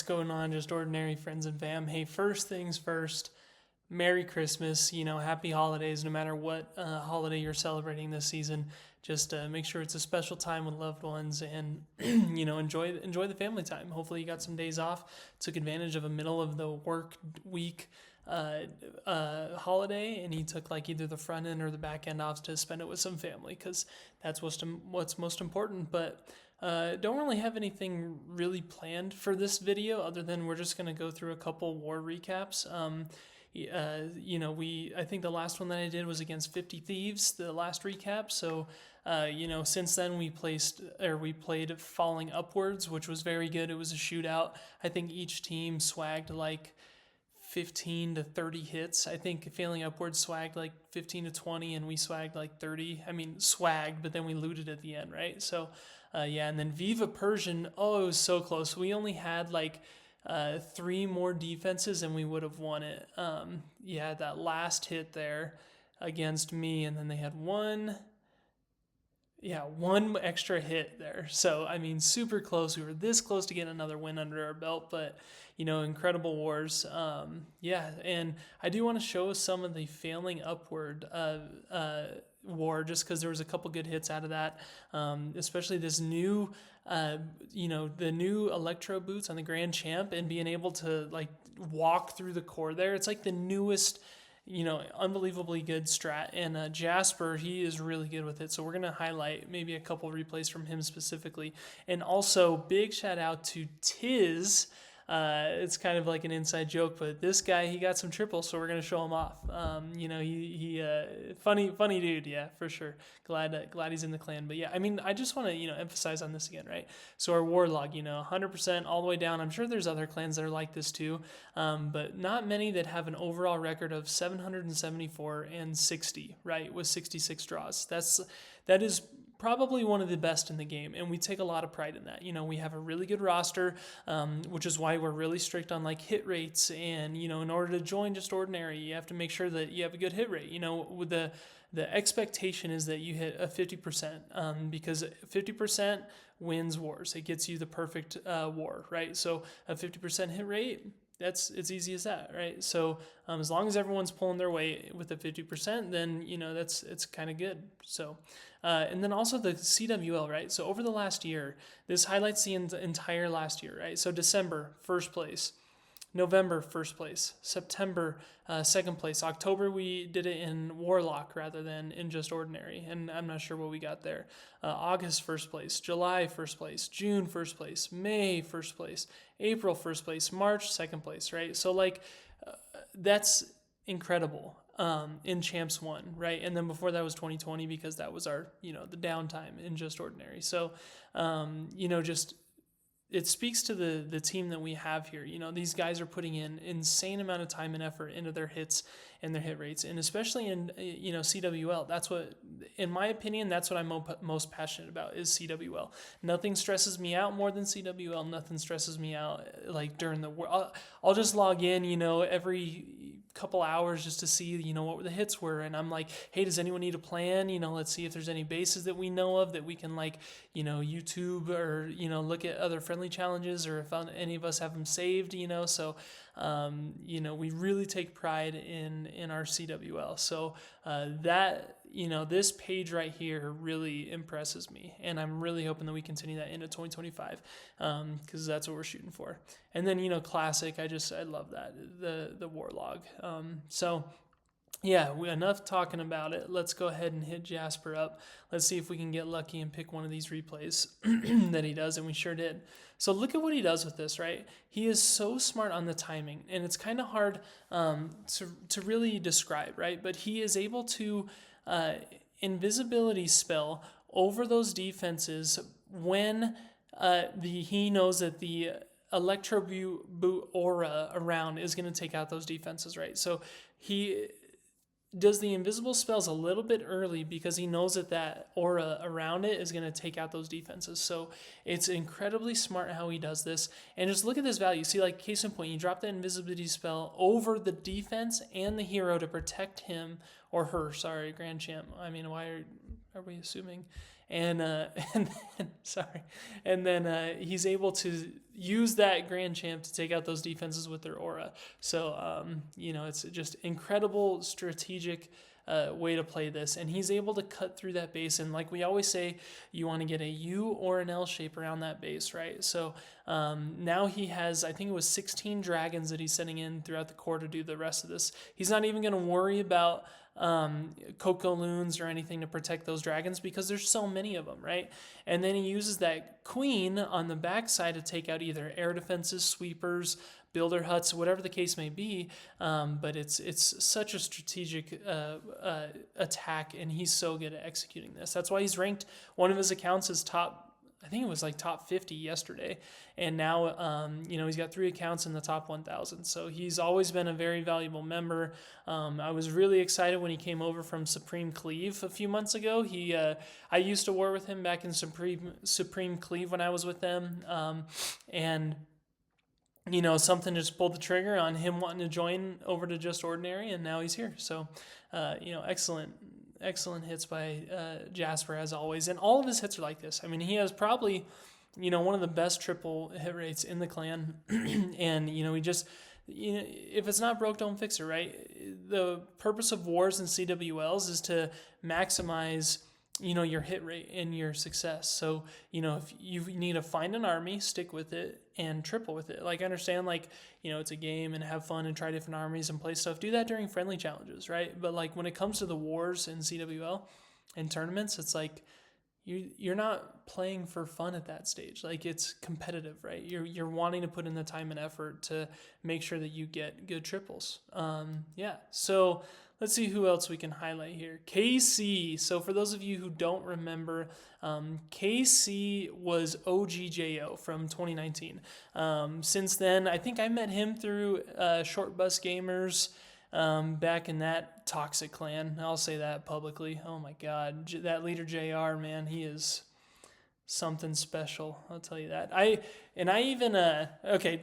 going on, just ordinary friends and fam? Hey, first things first, Merry Christmas, happy holidays, no matter what holiday you're celebrating this season. Just make sure it's a special time with loved ones and, enjoy the family time. Hopefully you got some days off, took advantage of a middle of the work week holiday, and he took like either the front end or the back end off to spend it with some family, because that's what's most important. But don't really have anything really planned for this video other than we're just going to go through a couple war recaps. I think the last one that I did was against 50 Thieves, the last recap. So, since then we played Falling Upwards, which was very good. It was a shootout. I think each team swagged like 15 to 30 hits. I think Failing Upwards swagged like 15 to 20 and we swagged like 30. I mean, swagged, but then we looted at the end, right? So, and then Viva Persian, it was so close. We only had like 3 more defenses and we would have won it. That last hit there against me, and then they had one extra hit there. So, I mean, super close. We were this close to getting another win under our belt, but, incredible wars. And I do want to show some of the Failing Upward war, just because there was a couple good hits out of that, especially this new, the new Electro boots on the Grand Champ, and being able to, like, walk through the core there. It's like the newest, unbelievably good strat. And Jasper, he is really good with it. So we're going to highlight maybe a couple replays from him specifically. And also, big shout out to Tiz. It's kind of like an inside joke, but this guy, he got some triples, so we're going to show him off. He funny dude, yeah, for sure. Glad he's in the clan. But yeah, I mean, I just want to, emphasize on this again, right? So our war log, 100% all the way down. I'm sure there's other clans that are like this too, but not many that have an overall record of 774 and 60, right, with 66 draws. That is probably one of the best in the game, and we take a lot of pride in that. We have a really good roster, which is why we're really strict on like hit rates, and in order to join just ordinary, you have to make sure that you have a good hit rate. With the expectation is that you hit a 50%, because 50% wins wars. It gets you the perfect war, right? So a 50% hit rate, it's easy as that, right? So as long as everyone's pulling their weight with the 50%, then it's kind of good. So and then also the CWL, right? So over the last year, this highlights the entire last year, right? So December, first place. November, first place. September, second place. October, we did it in Warlock rather than in just Ordinary, and I'm not sure what we got there. August, first place. July, first place. June, first place. May, first place. April, first place. March, second place, right? So, that's incredible in Champs 1, right? And then before that was 2020, because that was our, the downtime in just Ordinary. So, just it speaks to the team that we have here. These guys are putting in insane amount of time and effort into their hits and their hit rates, and especially in CWL. That's what, in my opinion, that's what I'm most passionate about, is CWL. Nothing stresses me out more than CWL. Nothing stresses me out like during the war. I'll just log in, every couple hours just to see, what the hits were, and I'm like, hey, does anyone need a plan? Let's see if there's any bases that we know of that we can YouTube or look at other friendly challenges, or if any of us have them saved, so we really take pride in our CWL. So that this page right here really impresses me, and I'm really hoping that we continue that into 2025, because that's what we're shooting for. And then Classic, I love that, the war log. Yeah, enough talking about it. Let's go ahead and hit Jasper up. Let's see if we can get lucky and pick one of these replays that he does, and we sure did. So look at what he does with this, right? He is so smart on the timing, and it's kind of hard to really describe, right? But he is able to invisibility spell over those defenses when he knows that the Electro boot aura around is going to take out those defenses, right? So he does the invisible spells a little bit early because he knows that aura around it is going to take out those defenses. So it's incredibly smart how he does this. And just look at this value. See, like, case in point, you drop that invisibility spell over the defense and the hero to protect him or her. Sorry, Grand Champ. I mean, why are are we assuming? And and then, sorry, and then he's able to use that Grand Champ to take out those defenses with their aura. So it's just incredible strategic way to play this, and he's able to cut through that base. And like we always say, you want to get a U or an L shape around that base, right? So now he has, I think it was 16 dragons that he's sending in throughout the core to do the rest of this. He's not even going to worry about Coco Loons or anything to protect those dragons because there's so many of them, right? And then he uses that queen on the backside to take out either air defenses, sweepers, builder huts, whatever the case may be. But it's such a strategic attack, and he's so good at executing this. That's why he's ranked, one of his accounts is top, I think it was like top 50 yesterday. And now, he's got 3 accounts in the top 1,000. So he's always been a very valuable member. I was really excited when he came over from Supreme Cleave a few months ago. I used to war with him back in Supreme Cleave when I was with them. And something just pulled the trigger on him wanting to join over to Just Ordinary, and now he's here. So, excellent hits by Jasper as always. And all of his hits are like this. I mean, he has probably, one of the best triple hit rates in the clan. And, he just, if it's not broke, don't fix it, right? The purpose of wars and CWLs is to maximize your hit rate and your success. So, if you need to find an army, stick with it and triple with it. Like, I understand, it's a game and have fun and try different armies and play stuff. Do that during friendly challenges, right? But when it comes to the wars and CWL and tournaments, it's like you're not playing for fun at that stage. Like, it's competitive, right? You're wanting to put in the time and effort to make sure that you get good triples. So let's see who else we can highlight here. KC. So for those of you who don't remember, KC was OGJO from 2019. Since then, I think I met him through Short Bus Gamers back in that toxic clan. I'll say that publicly. Oh my God. That leader JR, man, he is something special. I'll tell you that.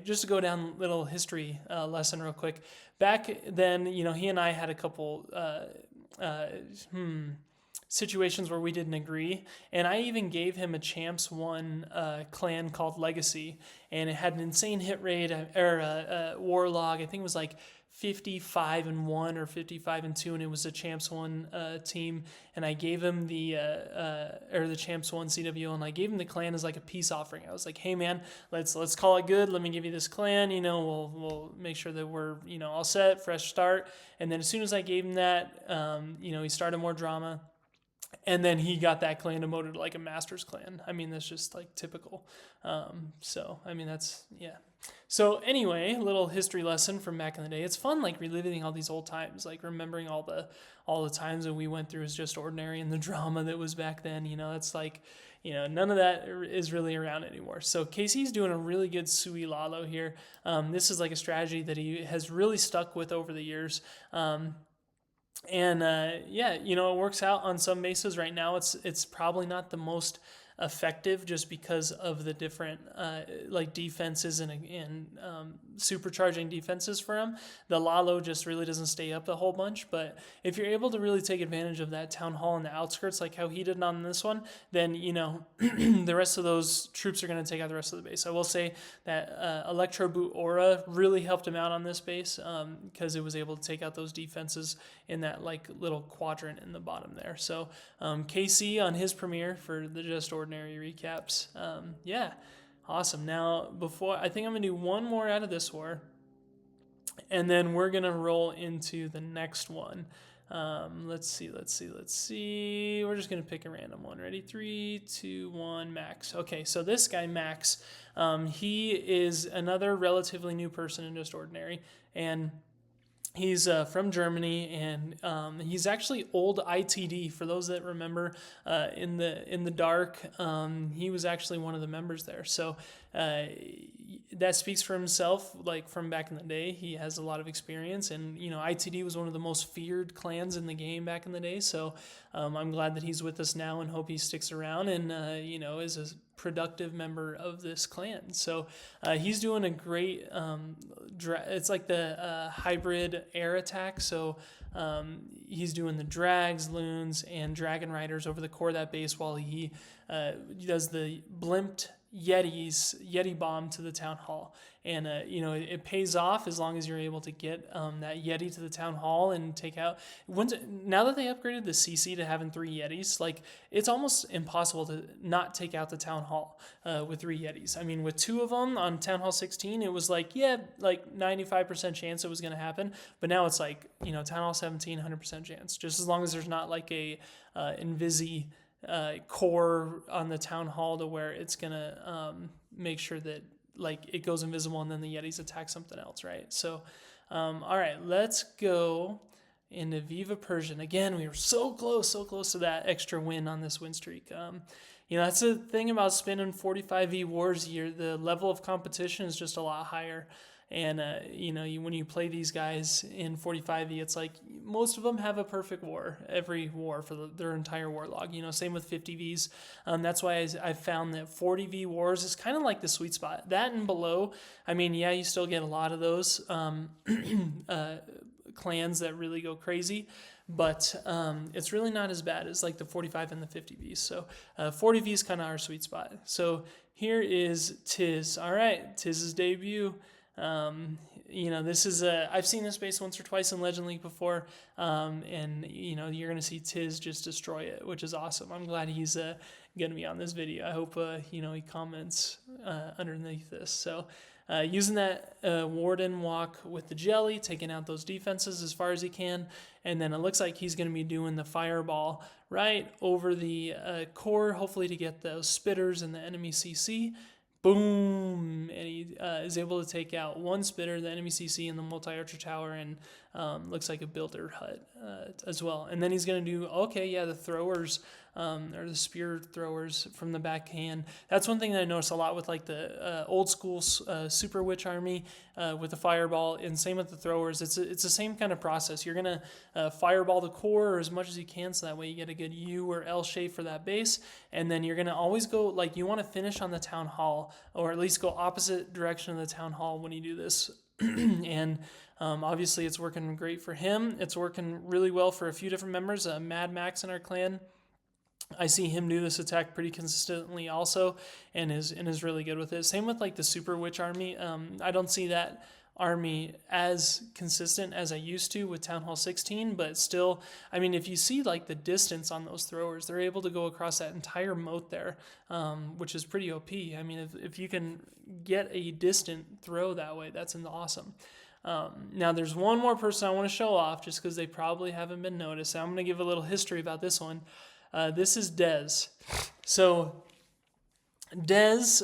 Just to go down little history lesson real quick. Back then, he and I had a couple situations where we didn't agree, and I even gave him a Champs 1 clan called Legacy, and it had an insane hit rate or war log. I think it was like 55-1 or 55-2, and it was a Champs 1 team, and I gave him the Champs 1 CWL, and I gave him the clan as like a peace offering. I was like, hey man, let's call it good. Let me give you this clan. We'll make sure that we're all set, fresh start. And then as soon as I gave him that, he started more drama. And then he got that clan demoted to like a Masters clan. I mean, that's just like typical. So anyway, a little history lesson from back in the day. It's fun, reliving all these old times, remembering all the times that we went through as Just Ordinary and the drama that was back then. It's none of that is really around anymore. So Casey's doing a really good Sui Lalo here. This is like a strategy that he has really stuck with over the years. It works out on some bases. Right now, it's probably not the most effective just because of the different defenses and supercharging defenses for him. The Lalo just really doesn't stay up a whole bunch, but if you're able to really take advantage of that town hall in the outskirts like how he did on this one, then the rest of those troops are going to take out the rest of the base. I will say that Electro Boot Aura really helped him out on this base because it was able to take out those defenses in that little quadrant in the bottom there. So KC on his premiere for the Just Ordinary recaps. Awesome. Now, I think I'm going to do one more out of this war, and then we're going to roll into the next one. Let's see. We're just going to pick a random one. Ready? 3, 2, 1, Max. Okay, so this guy, Max, he is another relatively new person in Just Ordinary, and he's from Germany, and he's actually old ITD. For those that remember, in the dark, he was actually one of the members there. So that speaks for himself. From back in the day, he has a lot of experience, and ITD was one of the most feared clans in the game back in the day. So I'm glad that he's with us now, and hope he sticks around and is a productive member of this clan. So he's doing a great it's like the hybrid air attack. So he's doing the drags, loons, and dragon riders over the core of that base while he does the blimped Yeti bomb to the town hall. And it pays off as long as you're able to get that Yeti to the town hall and take out. Now that they upgraded the CC to having 3 Yetis, like it's almost impossible to not take out the town hall with 3 Yetis. I mean, with 2 of them on Town Hall 16, it was like 95% chance it was going to happen. But now it's like Town Hall 17, 100% chance. Just as long as there's not like a Invisi core on the town hall to where it's gonna make sure that like it goes invisible and then the Yetis attack something else, right? So all right, let's go into Viva Persian. Again, we were so close to that extra win on this win streak. That's the thing about spinning 45V wars. The level of competition is just a lot higher. And, when you play these guys in 45E, it's like most of them have a perfect war, every war for their entire war log. Same with 50Vs. That's why I've found that 40V wars is kind of like the sweet spot. That and below, I mean, yeah, you still get a lot of those clans that really go crazy. But it's really not as bad as like the 45 and the 50Vs. So 40V is kind of our sweet spot. So here is Tiz. All right, Tiz's debut. This is I've seen this base once or twice in Legend League before, and you're gonna see Tiz just destroy it, which is awesome. I'm glad he's gonna be on this video. I hope he comments underneath this. So using that Warden walk with the jelly, taking out those defenses as far as he can, and then it looks like he's gonna be doing the fireball right over the core, hopefully to get those spitters and the enemy CC. Boom, and he is able to take out 1 spitter, the enemy CC, and the multi-archer tower, and looks like a builder hut as well. And then he's going to do, the throwers, or the spear throwers from the backhand. That's one thing that I notice a lot with like the old school Super Witch army with the fireball, and same with the throwers. It's the same kind of process. You're going to fireball the core as much as you can, so that way you get a good U or L shape for that base, and then you're going to always go, like you want to finish on the town hall, or at least go opposite direction of the town hall when you do this. And obviously it's working great for him. It's working really well for a few different members. Mad Max in our clan, I see him do this attack pretty consistently also, and is really good with it. Same with like the Super Witch army. I don't see that army as consistent as I used to with Town Hall 16, but still, I mean, if you see like the distance on those throwers, they're able to go across that entire moat there, which is pretty OP. I mean, if you can get a distant throw that way, that's awesome. Now there's one more person I want to show off just because they probably haven't been noticed. I'm going to give a little history about this one. This is Dez. So Dez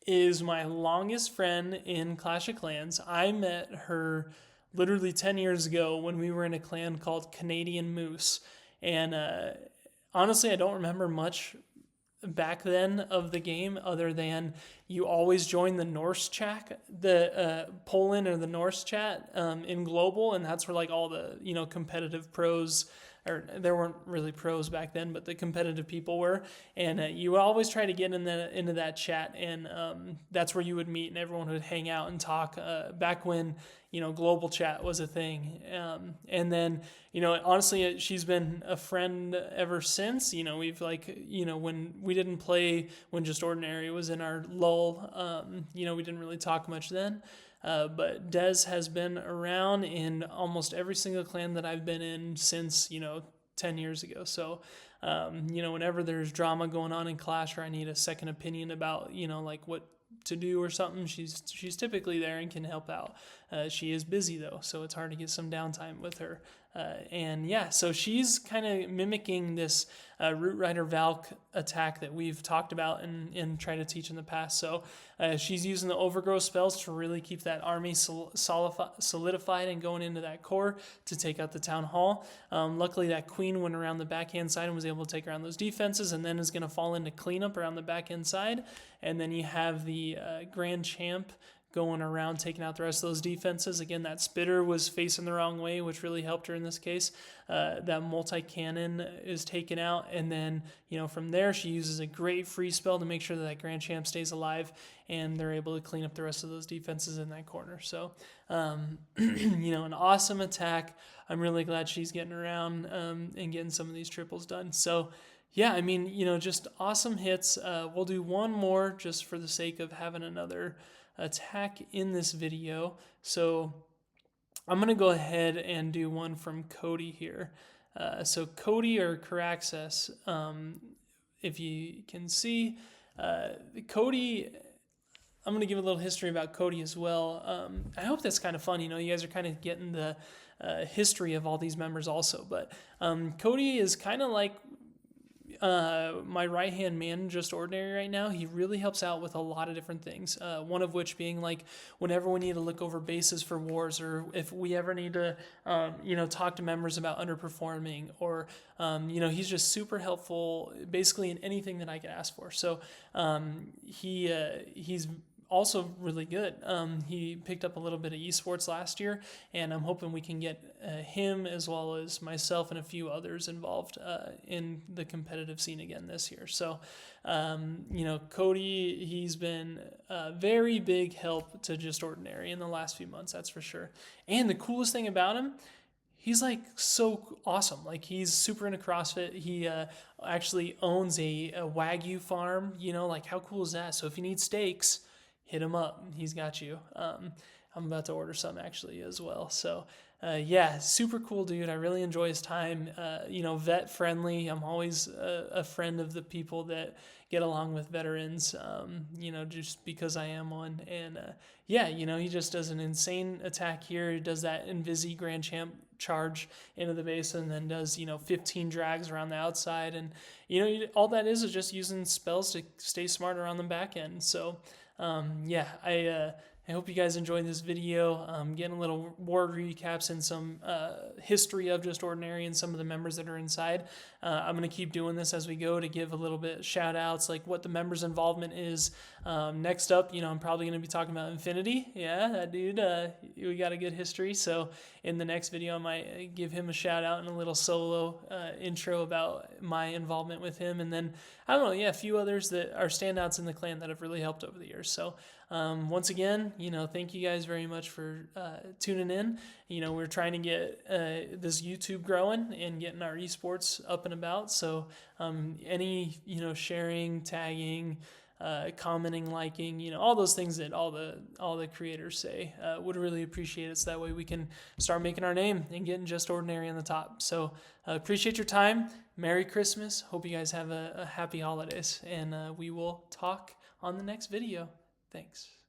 is my longest friend in Clash of Clans. I met her literally 10 years ago when we were in a clan called Canadian Moose. And honestly, I don't remember much back then of the game other than you always join the Norse chat, the Poland or the Norse chat in global, and that's where like all the competitive pros, or there weren't really pros back then, but the competitive people were, and you would always try to get into that chat, and that's where you would meet and everyone would hang out and talk back when global chat was a thing. And then honestly, she's been a friend ever since. We've when we didn't play, when just ordinary was in our lull, we didn't really talk much then. But Dez has been around in almost every single clan that I've been in since 10 years ago. So whenever there's drama going on in Clash, or I need a second opinion about like what to do or something, she's typically there and can help out. She is busy though, so it's hard to get some downtime with her. So she's kind of mimicking this Root Rider Valk attack that we've talked about and tried to teach in the past. So she's using the overgrowth spells to really keep that army solidified and going into that core to take out the town hall. Luckily, that queen went around the backhand side and was able to take around those defenses, and then is going to fall into cleanup around the backhand side. And then you have the Grand Champ going around taking out the rest of those defenses. Again, that spitter was facing the wrong way, which really helped her in this case. That multi-cannon is taken out, and then from there she uses a great free spell to make sure that Grand Champ stays alive, and they're able to clean up the rest of those defenses in that corner. So an awesome attack. I'm really glad she's getting around and getting some of these triples done. So yeah, I mean, just awesome hits. We'll do one more just for the sake of having another attack in this video. So I'm going to go ahead and do one from Cody here. So Cody, or Caraxes, if you can see, Cody, I'm going to give a little history about Cody as well. I hope that's kind of fun. You guys are kind of getting the history of all these members also. But Cody is kind of like my right-hand man, Just Ordinary, right now. He really helps out with a lot of different things, one of which being like whenever we need to look over bases for wars, or if we ever need to talk to members about underperforming, or he's just super helpful basically in anything that I could ask for. So he's also really good. He picked up a little bit of esports last year, and I'm hoping we can get him as well as myself and a few others involved in the competitive scene again this year. So, Cody, he's been a very big help to Just Ordinary in the last few months, that's for sure. And the coolest thing about him, he's like so awesome. Like, he's super into CrossFit. He actually owns a Wagyu farm. Like, how cool is that? So if you need steaks, hit him up. He's got you. I'm about to order some actually as well. So super cool dude. I really enjoy his time. Vet friendly. I'm always a friend of the people that get along with veterans, just because I am one. And he just does an insane attack here. He does that Invisi Grand Champ charge into the base, and then does 15 drags around the outside. And all that is just using spells to stay smart around the back end. So I hope you guys enjoyed this video. Getting a little war recaps and some history of Just Ordinary and some of the members that are inside. I'm going to keep doing this as we go to give a little bit shout outs, like what the members' involvement is. Next up, I'm probably going to be talking about Infinity. Yeah, that dude, we got a good history. So in the next video, I might give him a shout out and a little solo intro about my involvement with him. And then, I don't know, a few others that are standouts in the clan that have really helped over the years. So once again, thank you guys very much for tuning in. We're trying to get this YouTube growing and getting our esports up and about. So any, sharing, tagging, commenting, liking, all those things that all the creators say, would really appreciate it. So that way we can start making our name and getting Just Ordinary on the top. So appreciate your time. Merry Christmas. Hope you guys have a happy holidays, and we will talk on the next video. Thanks.